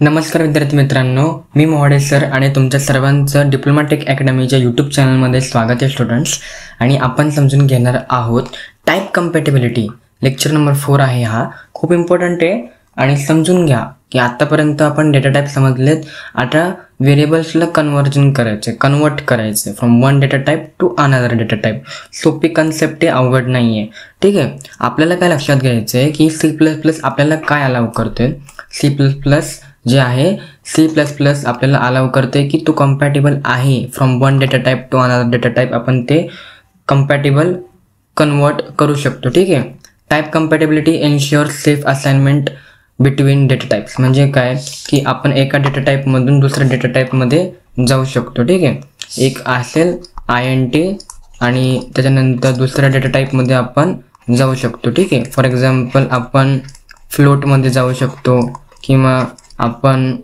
नमस्कार विद्यार्थी मित्रांनो, मी मोहडे सर आणि तुमच्या सर्वांचं डिप्लोमा टेक अकॅडमीच्या यूट्यूब चॅनलमध्ये स्वागत आहे स्टुडंट्स. आणि आपण समजून घेणार आहोत टाईप कम्पॅटिबिलिटी. लेक्चर नंबर 4 आहे हा. खूप इम्पॉर्टंट आहे आणि समजून घ्या की आत्तापर्यंत आपण डेटा टाईप समजलेत. आता व्हेरिएबल्सला कन्वर्ट करायचे from one data type to another data type. सोपी कन्सेप्ट आहे, अवघड नाही आहे. ठीक आहे. आपल्याला काय लक्षात घ्यायचं आहे की C++ आपल्याला काय अलाउ करते. C++ जे आहे C++ आपल्याला अलाउ करते की तो कम्पॅटिबल आहे from one data type to another data type. आपण ते कम्पॅटिबल कन्वर्ट करू शकतो. ठीक आहे. Type compatibility ensure safe assignment between data types. म्हणजे काय की आपण एका डेटा टाईपमधून दुसऱ्या डेटा टाईपमध्ये जाऊ शकतो. ठीक आहे. एक असेल INT आणि त्याच्यानंतर दुसऱ्या डेटा टाईपमध्ये आपण जाऊ शकतो. ठीक आहे. फॉर एक्झाम्पल आपण फ्लोटमध्ये जाऊ शकतो किंवा आपण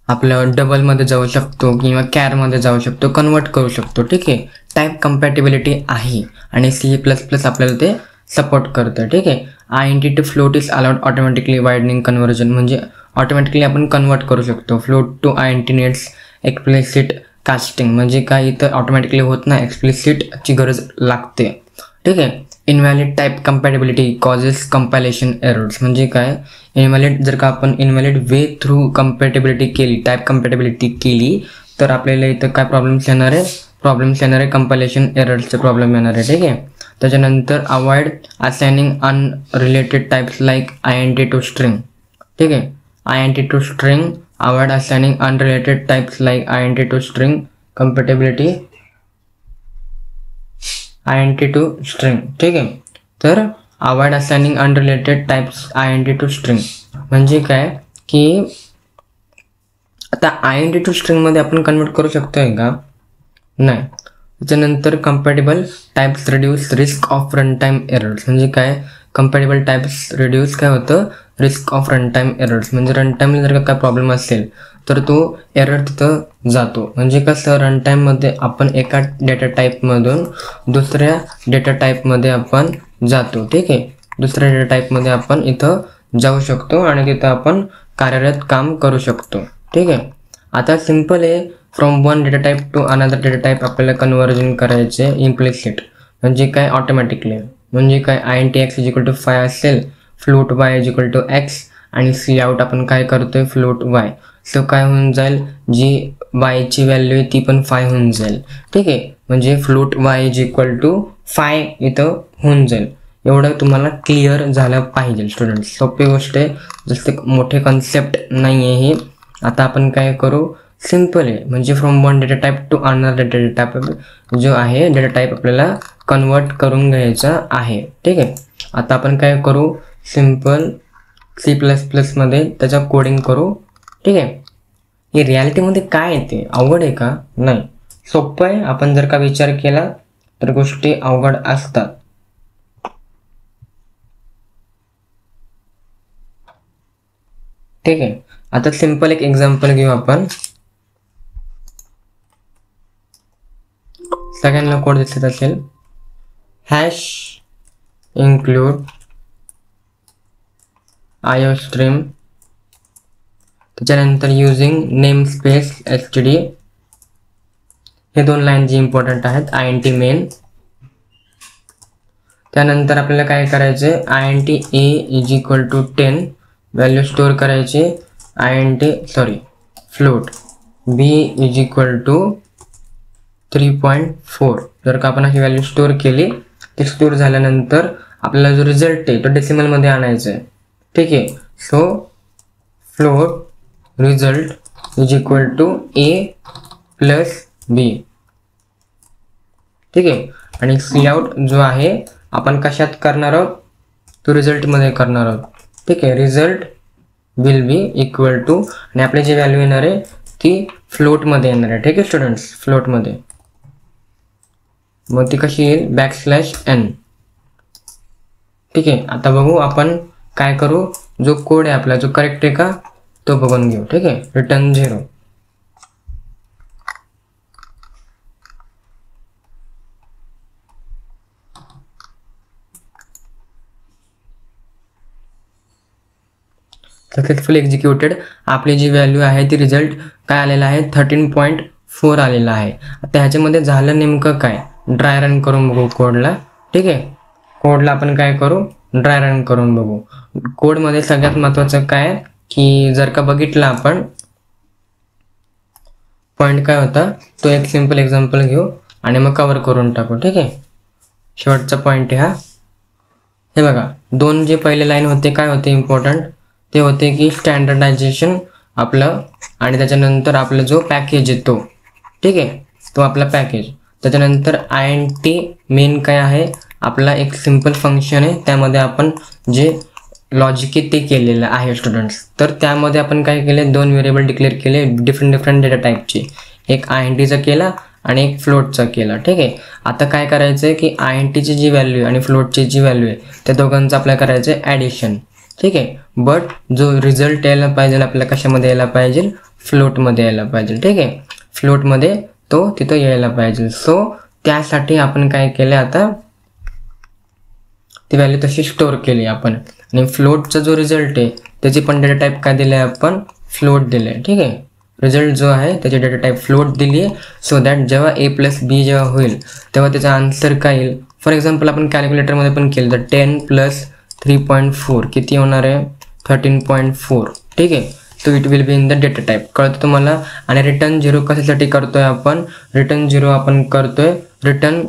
आपलं डबलमध्ये जाऊ शकतो किंवा कॅरमध्ये जाऊ शकतो, कन्वर्ट करू शकतो. ठीक आहे. टाईप कम्पॅटिबिलिटी आहे आणि C++ आपल्याला ते सपोर्ट करतं. ठीक आहे. INT to float is allowed automatically widening conversion. म्हणजे ऑटोमॅटिकली आपण कन्वर्ट करू शकतो. Float to INT needs explicit casting. म्हणजे काय इथं ऑटोमॅटिकली होत नाही, एक्सप्लिसिटची गरज लागते. ठीक आहे. Invalid type compatibility causes compilation errors. म्हणजे काय इनव्हॅलिड, जर का आपण इनव्हॅलिड वे थ्रू कम्पॅटिबिलिटी केली, टाईप कम्पॅटिबिलिटी केली, तर आपल्याला इथं काय प्रॉब्लेम्स येणार आहे, कंपायलेशन एरर्सचे प्रॉब्लेम येणार आहे. ठीक आहे. त्याच्यानंतर avoid assigning unrelated types like INT to string. ठीक आहे. INT to string, avoid assigning unrelated types like INT to string compatibility INT to string. ठीक आहे. तर avoid assigning unrelated types INT to string म्हणजे काय की आता INT टू स्ट्रिंगमध्ये आपण कन्वर्ट करू शकतोय का? नाही. त्याच्यानंतर compatible types reduce risk of run time errors. म्हणजे काय कम्पॅटिबल टाईप्स रिड्यूस काय होतं, risk of run time errors. म्हणजे रन टाईमला जर का काय प्रॉब्लेम असेल तर तो एरर तिथं जातो. म्हणजे कसं रन टाईममध्ये आपण एका डेटा टाईपमधून दुसऱ्या डेटा टाईपमध्ये आपण जातो. ठीक आहे. दुसऱ्या डेटा टाईपमध्ये आपण इथं जाऊ शकतो आणि तिथं आपण कार्यरत काम करू शकतो. ठीक आहे. आता सिम्पल आहे, from one data type to another data type आपल्याला कन्व्हर्जन करायचे इम्प्लिसिट. म्हणजे काय ऑटोमॅटिकली. म्हणजे काय INT x is equal to 5 असेल, float y is equal to x आणि सी आउट आपण काय करतोय फ्लोट y. सो काय होऊन जाईल, जी y ची व्हॅल्यू आहे ती पण 5 होऊन जाईल. ठीक आहे. म्हणजे float y is equal to 5 इथं होऊन जाईल. एवढं तुम्हाला क्लिअर झालं पाहिजे स्टुडंट्स. सोपी गोष्ट आहे, जसं मोठे कन्सेप्ट नाही आहे हे. आता आपण काय करू, सिम्पल आहे. म्हणजे from one data type to another data type जो आहे डेटा टाईप आपल्याला कन्वर्ट करून घ्यायचा आहे. ठीक आहे. आता आपण काय करू, सिम्पल C++ मध्ये त्याचा कोडिंग करू. ठीक आहे. हे रियालिटीमध्ये काय येते, अवघड आहे का? नाही, सोपं आहे. आपण जर का विचार केला तर गोष्टी अवघड असतात. ठीक आहे. आता सिम्पल एक एक्झाम्पल घेऊ आपण. सगळ्यांना कोड दिसत असेल. हॅश इन्क्लूड IOStream, त्याच्यानंतर युजिंग नेम स्पेस std. हे दोन लाईन जी इम्पॉर्टंट आहेत. INT main. त्यानंतर आपल्याला काय करायचे, INT a is equal to 10 value store करायची. Float b is equal to 3.4. जर का आपण अशी व्हॅल्यू स्टोअर केली, ते स्टोअर झाल्यानंतर आपल्याला जो रिझल्ट आहे तो डेसिमलमध्ये आणायचा आहे. ठीक आहे. So float result is equal to a plus b. ठीक आहे. आणि सी आउट जो आहे आपण कशात करणार आहोत, तो रिझल्टमध्ये करणार आहोत. ठीक आहे. Result will be equal to, आणि आपली जी व्हॅल्यू येणार आहे ती फ्लोटमध्ये येणार आहे. ठीक आहे स्टुडंट्स, फ्लोटमध्ये. मग ती कशी येईल, \n. ठीक आहे. आता बघू आपण काय करू, जो कोड आहे आपला जो करेक्ट आहे का तो बघून घेऊ. ठीक आहे. रिटर्न 0. सक्सेसफुली एक्झिक्युटेड आपली जी व्हॅल्यू आहे ती रिझल्ट काय आलेला आहे 13.4 आलेला आहे. आता ह्याच्यामध्ये झालं नेमकं काय, ड्राय रन करून बघू कोडला. ठीक आहे, कोडला आपण काय करू, ड्राय रन करून बघू. कोडमध्ये सगळ्यात महत्त्वाचं काय की जर का बघितलं आपण पॉईंट काय होता तो एक सिंपल एक्झाम्पल घेऊ आणि मग कव्हर करून टाकू. ठीक आहे, शेवटचा पॉईंट आहे हा. हे बघा, दोन जे पहिले लाईन होते काय होते इम्पॉर्टंट, ते होते की स्टँडर्डायझेशन आपलं आणि त्याच्यानंतर आपला जो पॅकेज येतो. ठीक आहे, तो आपला पॅकेज. त्याच्यानंतर INT मेन काय आहे, आपला एक सिंपल फंक्शन आहे, त्यामध्ये आपण जे लॉजिक आहे ते केलेलं आहे स्टुडंट्स. तर त्यामध्ये आपण काय केले, दोन व्हेरिएबल डिक्लेअर केले डिफरंट डेटा टाईपचे, एक INTचा केला आणि एक फ्लोटचा केला. ठीक आहे, आता काय करायचं आहे की INTची जी व्हॅल्यू आणि फ्लोटची जी व्हॅल्यू आहे त्या दोघांचं आपल्याला करायचं आहे ॲडिशन. ठीक आहे, बट जो रिझल्ट यायला पाहिजे आपल्याला कशामध्ये यायला पाहिजे, फ्लोटमध्ये यायला पाहिजे. ठीक आहे, फ्लोटमध्ये तो तिथं यायला पाहिजे. सो त्यासाठी आपण काय केलं, आता ती व्हॅल्यू तशी स्टोअर केली आपण. आणि फ्लोटचा जो रिझल्ट आहे त्याची पण डेटा टाईप काय दिलं आहे आपण, फ्लोट दिलं आहे. ठीक आहे, रिझल्ट जो आहे त्याची डेटा टाईप फ्लोट दिली आहे. सो दॅट जेव्हा A+B जेव्हा होईल तेव्हा त्याचा आन्सर काय येईल. फॉर एक्झाम्पल आपण कॅल्क्युलेटरमध्ये पण केलं तर 10 + 3.4 किती होणार आहे, 13.4. ठीक आहे, so it will be in the data type. कळतं तुम्हाला. आणि रिटर्न 0 कशासाठी करतोय आपण, रिटर्न 0 आपण करतोय रिटर्न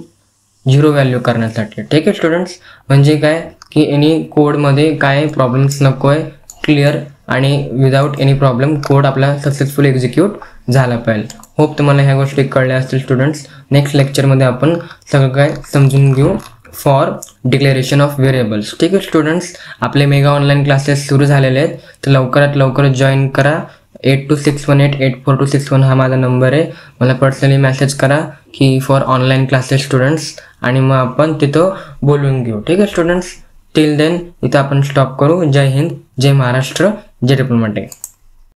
0 व्हॅल्यू करण्यासाठी. ठीक आहे स्टुडंट्स, म्हणजे काय की एनी कोडमध्ये काय प्रॉब्लेम्स नको आहे, क्लिअर आणि विदाऊट एनी प्रॉब्लेम कोड आपला सक्सेसफुली एक्झिक्यूट झाला पाहिजे. होप तुम्हाला ह्या गोष्टी कळल्या असतील स्टुडंट्स. नेक्स्ट लेक्चरमध्ये आपण सगळं काय समजून घेऊ फॉर डिक्लेरेशन ऑफ व्हेरिएबल्स. ठीक आहे स्टुडंट्स, आपले मेगा ऑनलाईन क्लासेस सुरू झालेले आहेत, तर लवकरात लवकर जॉईन करा. 8261884261 हा माझा नंबर आहे. मला पर्सनली मेसेज करा की फॉर ऑनलाईन क्लासेस स्टुडंट्स, आणि मग आपण तिथं बोलून घेऊ. ठीक आहे स्टुडंट्स, टिल देन इथं आपण स्टॉप करू. जय हिंद, जय महाराष्ट्र, जय डिप्लोमॅटिक.